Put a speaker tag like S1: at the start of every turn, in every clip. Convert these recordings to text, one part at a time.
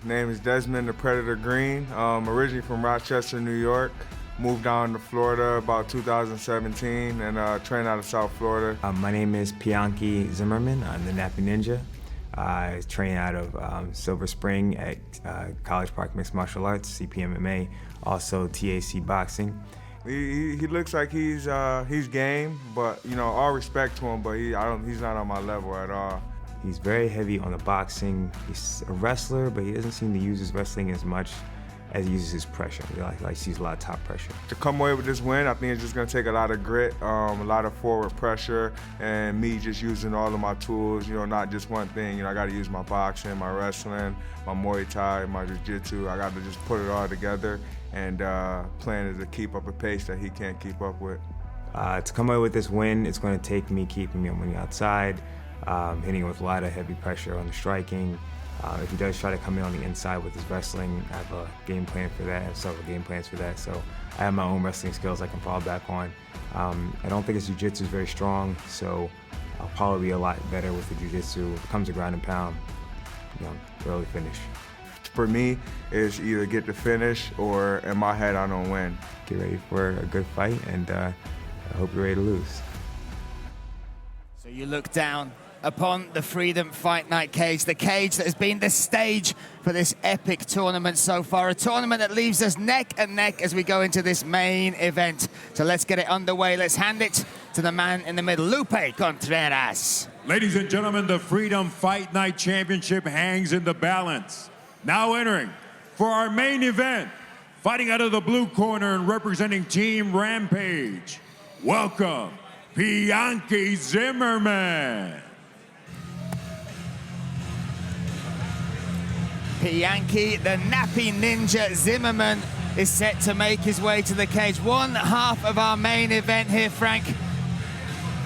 S1: Name is Desmond, the Predator Green. Originally from Rochester, New York. Moved down to Florida about 2017 and trained out of South Florida.
S2: My name is Piankhi Zimmerman. I'm the Nappy Ninja. I train out of Silver Spring at College Park Mixed Martial Arts, CPMMA, also TAC Boxing.
S1: He looks like he's game, but you know, all respect to him, but he's not on my level at all.
S2: He's very heavy on the boxing. He's a wrestler, but he doesn't seem to use his wrestling as much as he uses his pressure. He likes to use a lot of top pressure.
S1: To come away with this win, I think it's just going to take a lot of grit, a lot of forward pressure, and me just using all of my tools, you know, not just one thing. You know, I got to use my boxing, my wrestling, my Muay Thai, my Jiu-Jitsu. I got to just put it all together and plan to keep up a pace that he can't keep up with.
S2: To come away with this win, it's going to take me keeping him on the outside, hitting him with a lot of heavy pressure on the striking. If he does try to come in on the inside with his wrestling, I have a game plan for that. I have several game plans for that. So I have my own wrestling skills I can fall back on. I don't think his jiu-jitsu is very strong, so I'll probably be a lot better with the jiu-jitsu. If it comes to ground and pound, you know, early finish.
S1: For me, it's either get the finish or in my head, I don't win.
S2: Get ready for a good fight, and I hope you're ready to lose.
S3: So you look down upon the Freedom Fight Night cage, the cage that has been the stage for this epic tournament so far, a tournament that leaves us neck and neck as we go into this main event. So let's get it underway. Let's hand it to the man in the middle, Lupe Contreras.
S4: Ladies and gentlemen, the Freedom Fight Night Championship hangs in the balance. Now entering for our main event, fighting out of the blue corner and representing Team Rampage. Welcome, Pianki Zimmerman.
S3: Pianki, the Nappy Ninja Zimmerman, is set to make his way to the cage. One half of our main event here, Frank.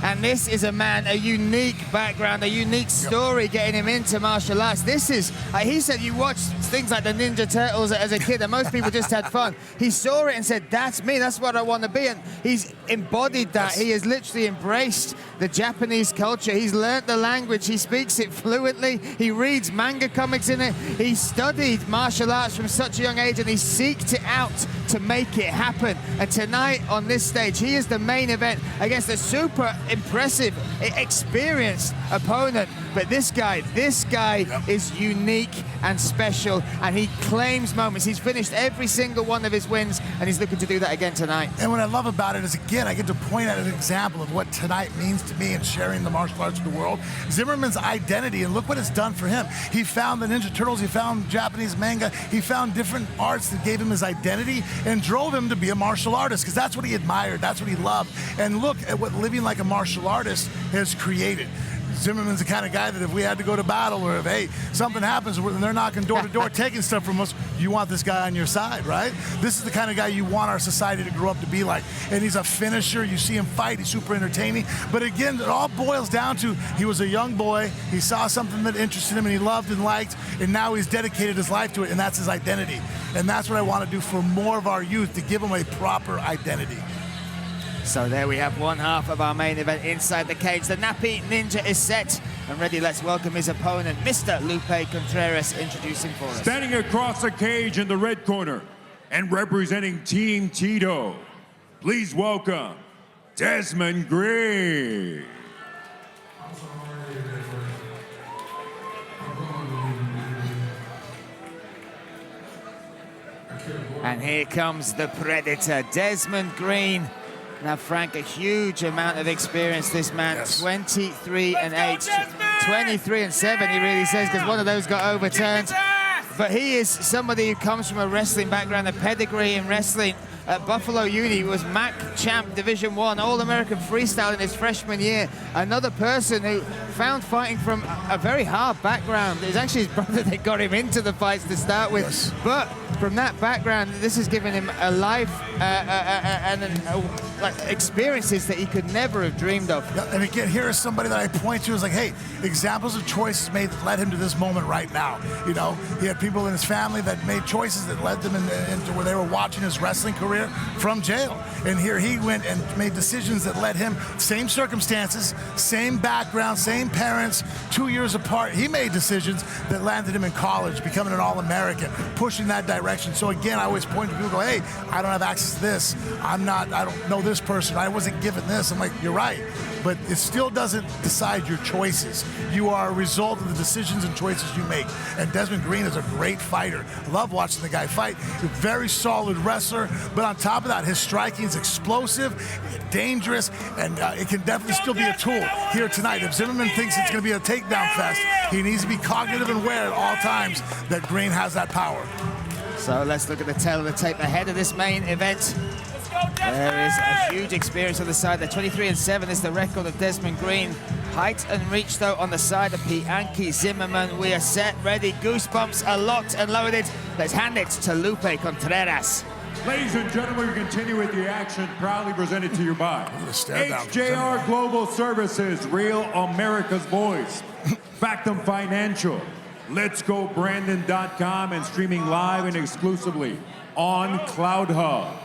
S3: And this is a man, a unique background, a unique story getting him into martial arts. This is, he said you watched things like the Ninja Turtles as a kid and most people just had fun. He saw it and said, that's me, that's what I want to be. And he's embodied that. He has literally embraced the Japanese culture. He's learned the language, he speaks it fluently. He reads manga comics in it. He studied martial arts from such a young age and he seeked it out to make it happen. And tonight on this stage, he is the main event against a super impressive, experienced opponent. But this guy is unique and special, and he claims moments. He's finished every single one of his wins, and he's looking to do that again tonight.
S5: And what I love about it is, again, I get to point at an example of what tonight means to me and sharing the martial arts with the world. Zimmerman's identity, and look what it's done for him. He found the Ninja Turtles, he found Japanese manga, he found different arts that gave him his identity and drove him to be a martial artist, because that's what he admired, that's what he loved. And look at what living like a martial artist has created. Zimmerman's the kind of guy that if we had to go to battle, or if, hey, something happens and they're knocking door to door taking stuff from us, you want this guy on your side, right? This is the kind of guy you want our society to grow up to be like. And he's a finisher. You see him fight. He's super entertaining. But again, it all boils down to he was a young boy. He saw something that interested him and he loved and liked, and now he's dedicated his life to it, and that's his identity. And that's what I want to do for more of our youth, to give them a proper identity.
S3: So there we have one half of our main event inside the cage. The Nappy Ninja is set and ready. Let's welcome his opponent, Mr. Lupe Contreras, introducing for us.
S4: Standing across the cage in the red corner and representing Team Tito, please welcome Desmond Green.
S3: And here comes the Predator, Desmond Green. Now, Frank, a huge amount of experience, this man, yes. 23 and 8, 23 and 7, he really says, because one of those got overturned. But he is somebody who comes from a wrestling background, a pedigree in wrestling. At Buffalo Uni, he was MAC champ, Division I, All-American freestyle in his freshman year. Another person who found fighting from a very hard background. It was actually his brother that got him into the fights to start with. Yes. But from that background, this has given him a life and like experiences that he could never have dreamed of.
S5: Yeah, and again, here is somebody that I point to as like, hey, examples of choices made that led him to this moment right now. You know, he had people in his family that made choices that led them into where they were watching his wrestling career from jail. And here he went and made decisions that led him, same circumstances, same background, same parents, 2 years apart. He made decisions that landed him in college, becoming an All-American, pushing that direction. So again, I always point to people, go, hey, I don't have access to this. I don't know this person. I wasn't given this. I'm like, you're right. But it still doesn't decide your choices. You are a result of the decisions and choices you make. And Desmond Green is a great fighter. I love watching the guy fight. He's a very solid wrestler, but on top of that, his striking is explosive, dangerous, and it can definitely still be a tool here tonight. If Zimmerman thinks it's going to be a takedown fest, he needs to be cognitive and aware at all times that Green has that power.
S3: So let's look at the tail of the tape ahead of this main event. There is a huge experience on the side. The 23-7 is the record of Desmond Green. Height and reach, though, on the side of Pianki Zimmerman. We are set, ready. Goosebumps are locked and loaded. Let's hand it to Lupe Contreras.
S4: Ladies and gentlemen, we continue with the action, proudly presented to you by HJR Global Services, Real America's Voice, Factum Financial, Let'sGoBrandon.com, and streaming live and exclusively on Cloud Hub.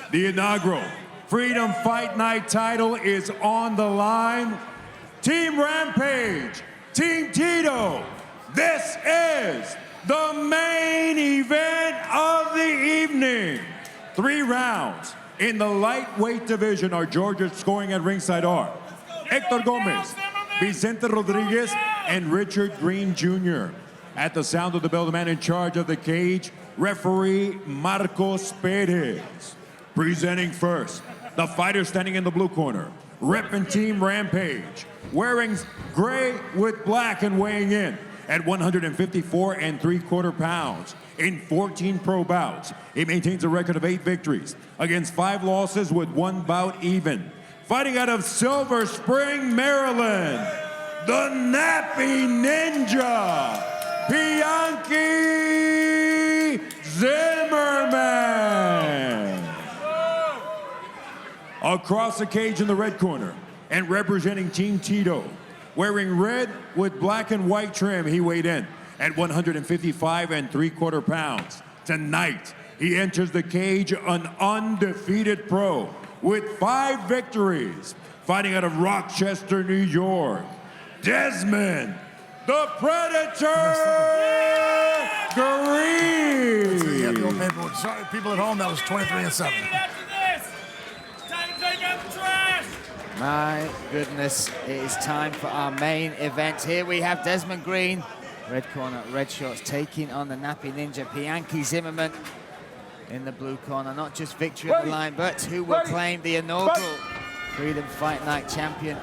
S4: The inaugural Freedom Fight Night title is on the line. Team Rampage, Team Tito, this is the main event of the evening. 3 rounds in the lightweight division. Our Georgia scoring at ringside are Hector Gomez, Vicente Rodriguez, and Richard Green Jr. At the sound of the bell, the man in charge of the cage, referee Marcos Perez. Presenting first, the fighter standing in the blue corner, repping Team Rampage, wearing gray with black and weighing in at 154 3/4 pounds in 14 pro bouts. He maintains a record of 8 victories against 5 losses with 1 bout even. Fighting out of Silver Spring, Maryland, the Nappy Ninja, Pianki Zimmerman. Across the cage in the red corner and representing Team Tito, wearing red with black and white trim, he weighed in at 155 3/4 pounds. Tonight, he enters the cage an undefeated pro with 5 victories, fighting out of Rochester, New York, Desmond, the Predator Green.
S5: Sorry, people at home, that was 23-7.
S3: My goodness, it is time for our main event. Here we have Desmond Green, red corner, red shorts, taking on the Nappy Ninja, Pianki Zimmerman in the blue corner. Not just victory on the line, but who will claim the inaugural Freedom Fight Night Championship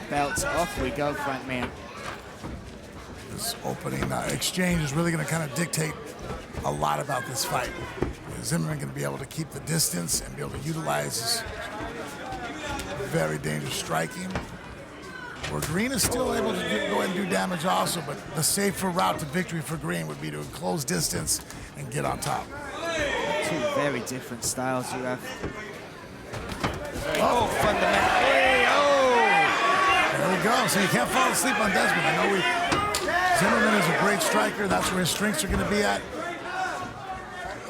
S3: belt. Off we go, Frank Mir.
S5: This opening exchange is really going to kind of dictate a lot about this fight. Zimmerman going to be able to keep the distance and be able to utilize his very dangerous striking, where Green is still able to go ahead and do damage also, but the safer route to victory for Green would be to close distance and get on top.
S3: 2 very different styles you have. Oh, fundamental.
S5: There we go. So you can't fall asleep on Desmond. I know Zimmerman is a great striker. That's where his strengths are going to be at.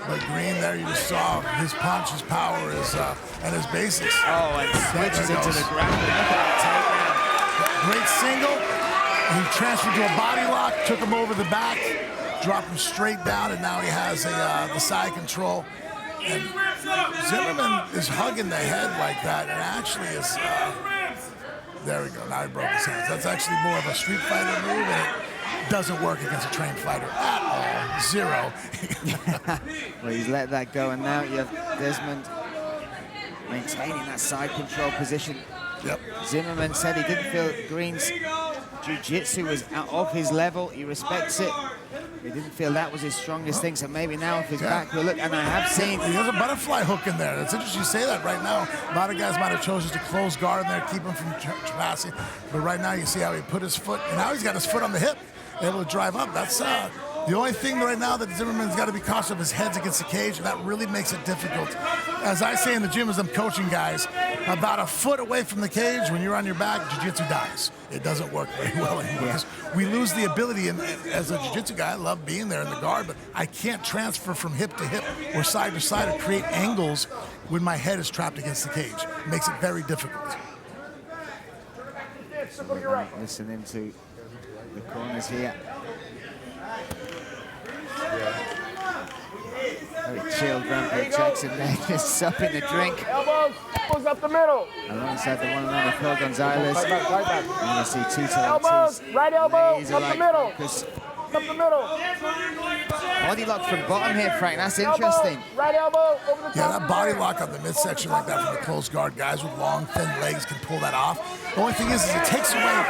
S5: But Green there, you just saw his punch, his power, and his basics.
S3: Oh, and switches into the ground. Look at that takedown.
S5: Great single. He transferred to a body lock, took him over the back, dropped him straight down, and now he has the side control. And Zimmerman is hugging the head like that, and actually is, there we go, now he broke his hands. That's actually more of a street fighter move, and it doesn't work against a trained fighter at all. 0.
S3: Well, he's let that go, and now you have Desmond maintaining that side control position.
S5: Yep.
S3: Zimmerman said he didn't feel Green's jiu-jitsu was out of his level. He respects it. He didn't feel that was his strongest thing, so maybe now if his back will look, and I have seen...
S5: He has a butterfly hook in there. It's interesting you say that right now. A lot of guys might have chosen to close guard in there, keep him from passing. But right now you see how he put his foot, and now he's got his foot on the hip, able to drive up. That's the only thing right now that Zimmerman's got to be cautious of, his head's against the cage, and that really makes it difficult. As I say in the gym as I'm coaching guys, about a foot away from the cage, when you're on your back, jiu-jitsu dies. It doesn't work very well anymore. Because we lose the ability, and as a jiu-jitsu guy, I love being there in the guard, but I can't transfer from hip to hip or side to side or create angles when my head is trapped against the cage. It makes it very difficult.
S3: Listening to the corners here. Very chilled Rampage Jackson there, just supping the drink.
S6: Elbows up the middle.
S3: Alongside the one and only Phil Gonzalez. And you see Tito
S6: Elbows,
S3: Ortiz.
S6: right elbow,
S3: Laser
S6: up the
S3: like
S6: middle.
S3: focus.
S6: Up the middle.
S3: Body lock from bottom here, Frank. That's interesting.
S6: Right elbow over the top.
S5: Yeah, that body lock on the midsection like that from the close guard. Guys with long, thin legs can pull that off. The only thing is it takes away.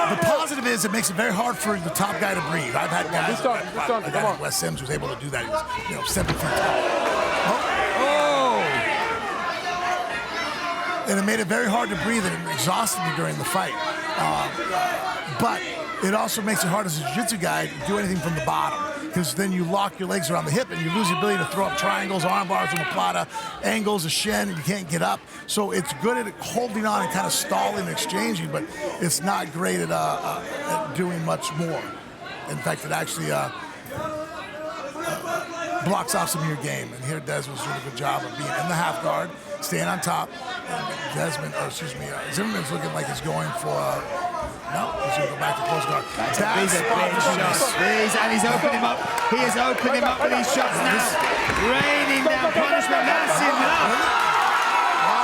S5: The positive is it makes it very hard for the top guy to breathe. I've had guys, a guy like Wes Sims was able to do that. He was, 7 feet tall.
S3: Oh!
S5: And it made it very hard to breathe and it exhausted me during the fight. But it also makes it hard as a jiu-jitsu guy to do anything from the bottom, because then you lock your legs around the hip and you lose the ability to throw up triangles, arm bars, omoplata, angles, a shin, and you can't get up. So it's good at holding on and kind of stalling and exchanging, but it's not great at doing much more. In fact, it actually blocks off some of your game. And here Desmond's doing a good job of being in the half guard, staying on top. And Zimmerman's looking like he's going for no, he's going to go back to close guard.
S3: These are big shots. And he's opened him up. He has opened him up with these shots now. Raining down punishment. That's enough.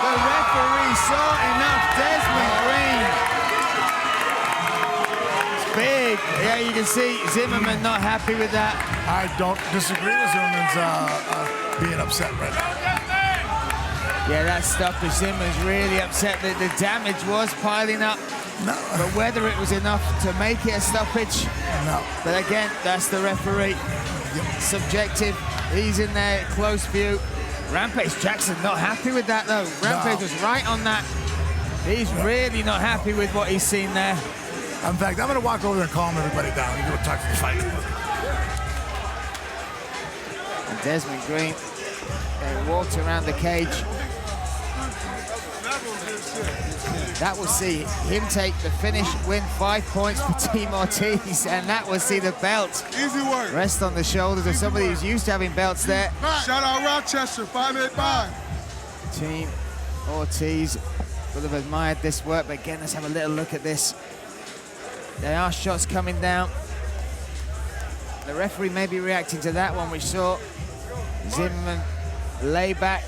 S3: The referee saw enough. Desmond Green. It's big. Yeah, you can see Zimmerman not happy with that.
S5: I don't disagree with Zimmerman's being upset right now.
S3: Yeah, that stoppage, Zimmerman's really upset that the damage was piling up.
S5: No.
S3: But whether it was enough to make it a stoppage,
S5: no.
S3: But again, that's the referee. Yep. Subjective. He's in there, close view. Rampage Jackson not happy with that though. Rampage was right on that. He's really not happy with what he's seen there.
S5: In fact, I'm going to walk over there and calm everybody down and go talk to the fight.
S3: And Desmond Green walked around the cage. That will see him take the finish, win 5 points for Team Ortiz, and that will see the belt
S1: Easy work.
S3: rest on the shoulders of somebody who's used to having belts there.
S1: Shout out Rochester, 585.
S3: Team Ortiz would have admired this work, but again, let's have a little look at this. There are shots coming down. The referee may be reacting to that one, which saw Zimmerman lay back